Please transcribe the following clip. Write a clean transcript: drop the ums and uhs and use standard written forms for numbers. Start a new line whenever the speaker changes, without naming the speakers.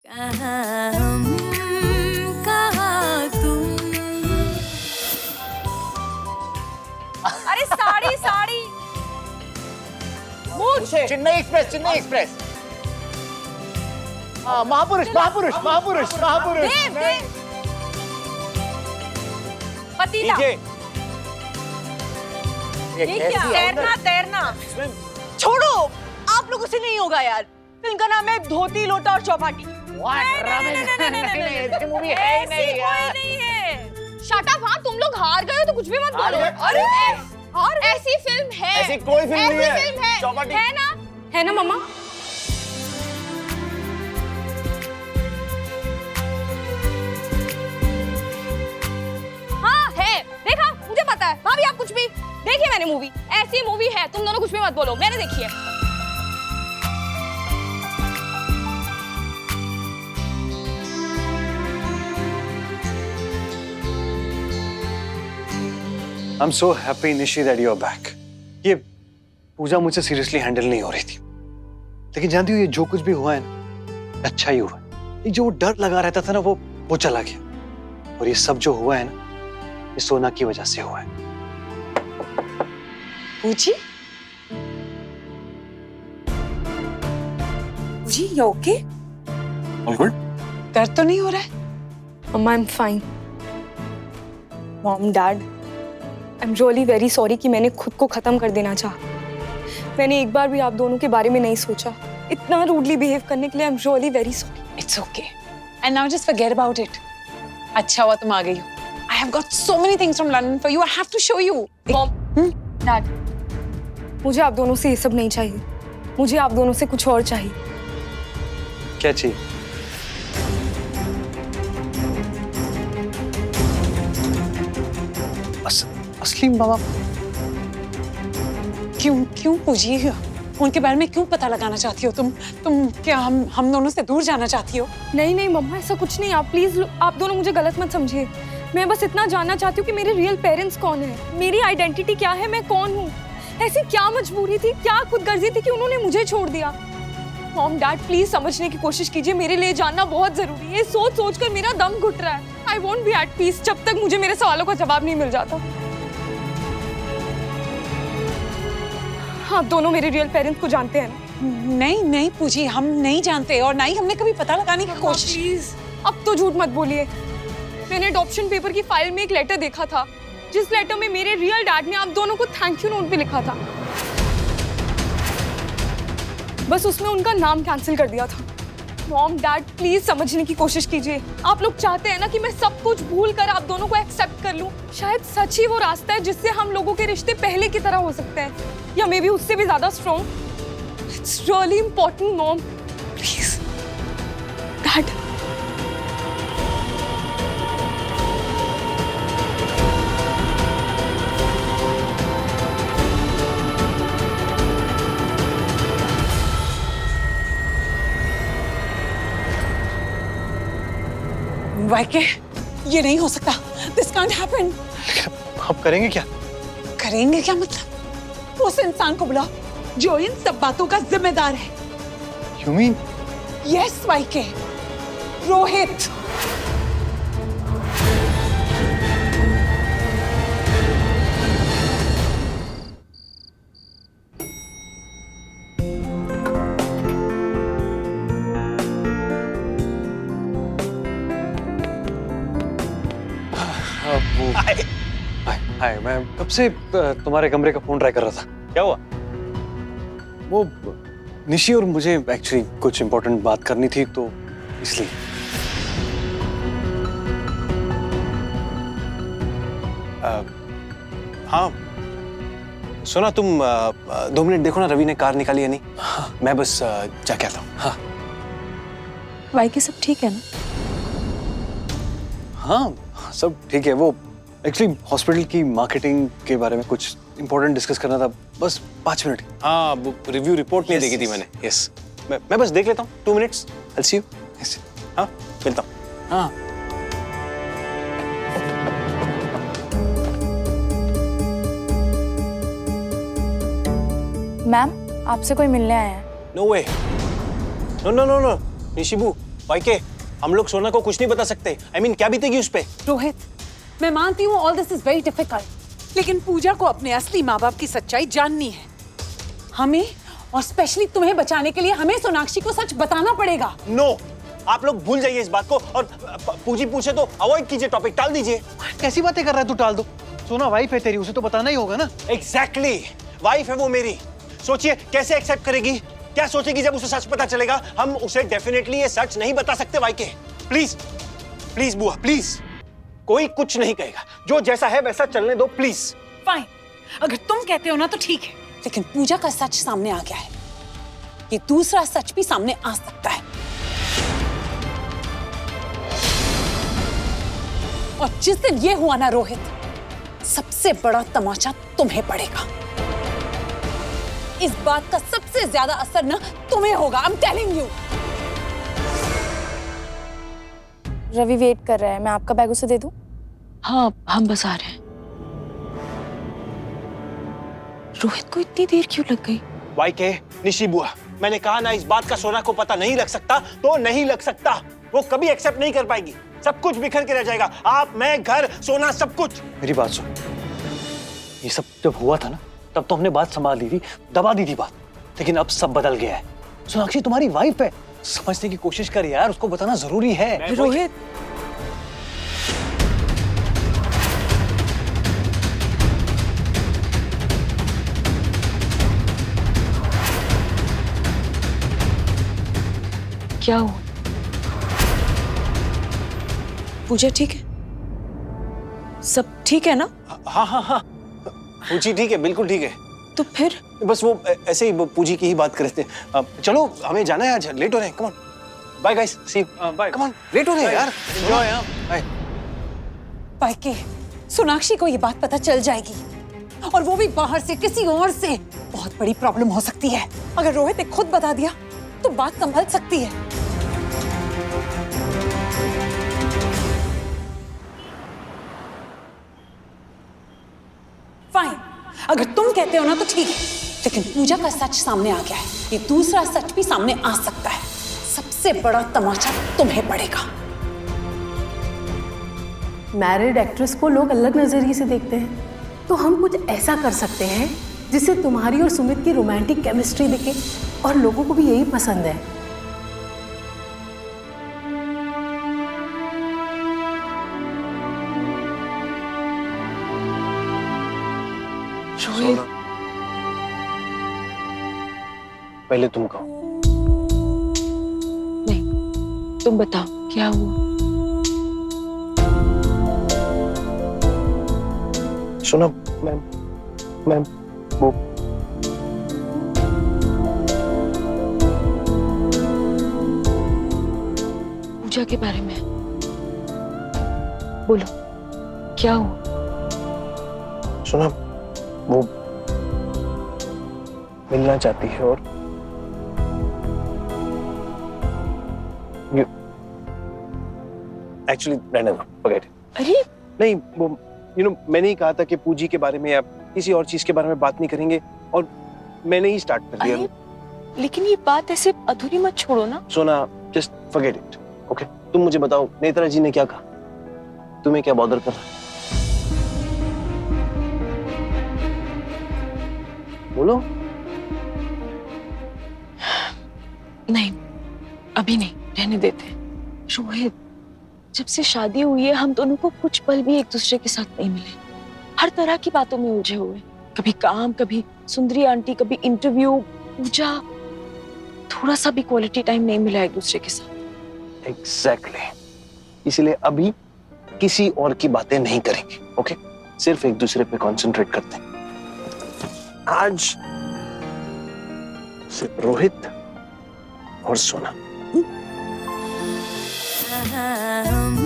कहाँ हम, कहाँ तुम।
अरे साड़ी साड़ी
चेन्नई एक्सप्रेस, चेन्नई एक्सप्रेस। हाँ, महापुरुष महापुरुष महापुरुष महापुरुष।
देव देव पतीला
ये
ये क्या
कैसी
तैरना तैरना छोड़ो, आप लोगों से नहीं होगा यार। फिल्म का नाम है धोती लोटा और चौपाटी।
ऐसी मूवी है ही नहीं यार।
नहीं है। Shut up. हाँ तुम लोग हार गए हो तो कुछ भी मत बोलो।
अरे
और ऐसी फिल्म है,
ऐसी कोई फिल्म नहीं है।
ऐसी फिल्म है,
चौपाटी।
है ना मम्मा? हाँ है, देखा मुझे पता है। भाभी आप कुछ भी देखिए, मैंने मूवी, ऐसी मूवी है, तुम दोनों कुछ भी मत बोलो, मैंने देखी है।
I'm so happy, Nishi, that you're back. ये पूजा मुझसे सीरियसली हैंडल नहीं हो रही थी, लेकिन जानती हो ये जो कुछ भी हुआ है ना, अच्छा ही हुआ। ये जो डर लगा रहता था ना, वो चला गया। और ये सब जो हुआ है ना, ये सोना की वजह से हुआ है।
पूजी, पूजी, you okay?
All good?
दर्द तो नहीं हो रहा है?
Mama, I'm fine. Mom, Dad, I'm really very sorry कि मैंने खुद को खत्म कर देना चाहा। मैंने एक बार भी आप दोनों के बारे में नहीं सोचा। इतना रूडली बिहेव करने के लिए I'm really very sorry.
It's okay. And now just forget about it. अच्छा हुआ तुम आ गई हो। I have got so many things from London for you. I have to show you.
Mom, Dad, मुझे आप दोनों से ये सब नहीं चाहिए। मुझे आप दोनों से कुछ और चाहिए।
क्या चाहिए? असली मामा।
क्यों पूजी? उनके बारे में क्यों पता लगाना चाहती हो तुम क्या हम दोनों से दूर जाना चाहती हो?
नहीं मम्मा, ऐसा कुछ नहीं। आप प्लीज, आप दोनों मुझे गलत मत समझिए। मैं बस इतना जानना चाहती हूँ कि मेरे रियल पेरेंट्स कौन है, मेरी आइडेंटिटी क्या है, मैं कौन हूँ। ऐसी क्या मजबूरी थी, क्या खुदगर्जी थी कि उन्होंने मुझे छोड़ दिया। मॉम डैड, प्लीज समझने की कोशिश कीजिए। मेरे लिए जानना बहुत जरूरी है। सोच कर मेरा दम घुट रहा है। I want be at peace जब तक मुझे मेरे सवालों का जवाब नहीं मिल जाता। आप दोनों मेरे रियल पेरेंट्स को जानते हैं ना?
नहीं पूजी, हम नहीं जानते और ना ही हमने कभी पता लगाने की कोशिश।
प्लीज अब तो झूठ मत बोलिए। मैंने अडॉप्शन पेपर की फाइल में एक लेटर देखा था, जिस लेटर में मेरे रियल डैड ने आप दोनों को थैंक यू नोट पे लिखा था। बस उसमें उनका नाम कैंसिल कर दिया था। मॉम डैड, प्लीज समझने की कोशिश कीजिए। आप लोग चाहते हैं ना कि मैं सब कुछ भूल कर आप दोनों को एक्सेप्ट कर लूं। शायद सच ही वो रास्ता है जिससे हम लोगों के रिश्ते पहले की तरह हो सकते हैं, या मे बी उससे भी ज्यादा strong. It's really important mom, please. Dad,
वाइके, ये नहीं हो सकता। This can't happen.
आप करेंगे क्या?
करेंगे क्या मतलब? उस इंसान को बुलाओ जो इन सब बातों का जिम्मेदार है।
You mean?
Yes, वाइके, रोहित।
हाय, मैं कब से तुम्हारे कमरे का फोन ट्राई कर रहा था।
क्या हुआ?
वो निशी और मुझे एक्चुअली कुछ इम्पोर्टेंट बात करनी थी, तो इसलिए।
हाँ सुना, तुम 2 मिनट देखो ना, रवि ने कार निकाली है नहीं। हाँ। मैं बस जाके आता हूँ।
हाँ
वाइके सब ठीक है ना?
हाँ सब ठीक है। वो एक्चुअली हॉस्पिटल की मार्केटिंग के बारे में कुछ इंपॉर्टेंट डिस्कस करना था, बस 5 मिनट।
हाँ, वो रिव्यू रिपोर्ट नहीं देखी थी मैंने। यस, मैं बस देख लेता हूँ। 2 minutes, I'll see you।
Yes.
हाँ, मिलता हूँ।
हाँ
मैम, आपसे कोई मिलने आया है।
नो वे, नो नो नो नो, निशिबू, वाईके, हम लोग सोना को कुछ नहीं बता सकते। I mean, क्या बीतेगी उस पे?
रोहित, मैं मानती हूँ all this is very difficult, लेकिन पूजा को अपने असली माँ बाप की सच्चाई जाननी है। हमें और स्पेशली तुम्हें बचाने के लिए हमें सोनाक्षी को सच बताना पड़ेगा।
नो, आप लोग भूल जाइए इस बात को और पूजी पूछे तो अवॉइड कीजिए, टॉपिक टाल दीजिए।
कैसी बातें कर रहा है तू? टाल दो। सोना वाइफ है तेरी, उसे तो बताना ही होगा ना।
एग्जैक्टली, वाइफ है वो मेरी। सोचिए कैसे एक्सेप्ट करेगी, क्या सोचेगी जब उसे सच पता चलेगा। हम उसे डेफिनेटली ये सच नहीं बता सकते वाईके। प्लीज प्लीज बुआ प्लीज, कोई कुछ नहीं कहेगा, जो जैसा है वैसा चलने दो प्लीज।
फाइन, अगर तुम कहते हो ना तो ठीक है, लेकिन पूजा का सच सामने आ गया है। ये दूसरा सच भी सामने आ सकता है, और जिस दिन ये हुआ ना रोहित, सबसे बड़ा तमाचा तुम्हें पड़ेगा। इस बात का सबसे ज्यादा असर ना तुम्हें होगा। I am telling you.
Ravi wait कर रहा है, मैं आपका बैग उसे दे दूं?
हाँ, हम बस आ रहे हैं। रोहित को इतनी देर क्यों लग गई?
वाईके, निशी बुआ, मैंने कहा ना इस बात का सोना को पता नहीं लग सकता तो नहीं लग सकता। वो कभी एक्सेप्ट नहीं कर पाएगी, सब कुछ बिखर के रह जाएगा। आप, मैं, घर, सोना, सब कुछ।
मेरी बात सुन, ये सब जब हुआ था ना तब तो हमने बात संभाल ली थी, दबा दी थी बात, लेकिन अब सब बदल गया है। सोनाक्षी तुम्हारी वाइफ है, समझने की कोशिश कर यार, उसको बताना जरूरी है।
रोहित,
क्या हुआ? पूजा ठीक है? सब ठीक है ना?
हाँ हाँ हाँ, पूजी ठीक है, बिल्कुल ठीक है।
तो फिर
बस वो ऐसे ही वो पूजी की ही बात कर रहे थे। चलो हमें जाना है, आज लेट हो रहे हैं। Come on, bye guys, see you. Bye. Come on, late हो रहे हैं यार। एंजॉय। बाय।
पाइके, सोनाक्षी को ये बात पता चल जाएगी, और वो भी बाहर से किसी और से। बहुत बड़ी प्रॉब्लम हो सकती है। अगर रोहित ने खुद बता दिया तो बात संभल सकती है। फाइन, अगर तुम कहते हो ना तो ठीक है, लेकिन पूजा का सच सामने आ गया है। ये दूसरा सच भी सामने आ सकता है। सबसे बड़ा तमाचा तुम्हें पड़ेगा।
मैरिड एक्ट्रेस को लोग अलग नजरिए से देखते हैं, तो हम कुछ ऐसा कर सकते हैं जिससे तुम्हारी और सुमित की रोमांटिक केमिस्ट्री दिखे, और लोगों को भी यही पसंद है।
सोना, पहले तुम कहो।
नहीं, तुम बताओ क्या हुआ?
सुनो, मैं वो
पूजा के बारे में बोलो, क्या हुआ?
सुना, वो मिलना चाहती है और एक्चुअली रहने दो, फॉरगेट इट।
अरे
नहीं, वो मैंने ही कहा था कि पूजी के बारे में या किसी और चीज के बारे में बात नहीं करेंगे, और मैंने ही स्टार्ट कर दिया।
लेकिन ये बात ऐसे अधूरी मत छोड़ो ना।
सोना, जस्ट फॉरगेट इट, ओके? तुम मुझे बताओ, नेत्रा जी ने क्या कहा? तुम्हें क्या बॉदर कर रहा है? बोलो।
नहीं, अभी नहीं, रहने देते। रोहित, जब से शादी हुई है हम दोनों को कुछ पल भी एक दूसरे के साथ नहीं मिले। हर तरह की बातों में उलझे हुए, कभी काम, कभी सुंदरी आंटी, कभी इंटरव्यू, पूजा। थोड़ा सा भी क्वालिटी टाइम नहीं मिला एक दूसरे के साथ।
एग्जैक्टली, इसलिए अभी किसी और की बातें नहीं करेंगे, ओके? सिर्फ एक दूसरे पे कंसंट्रेट करते हैं। आज सिर्फ रोहित और सोना।
हम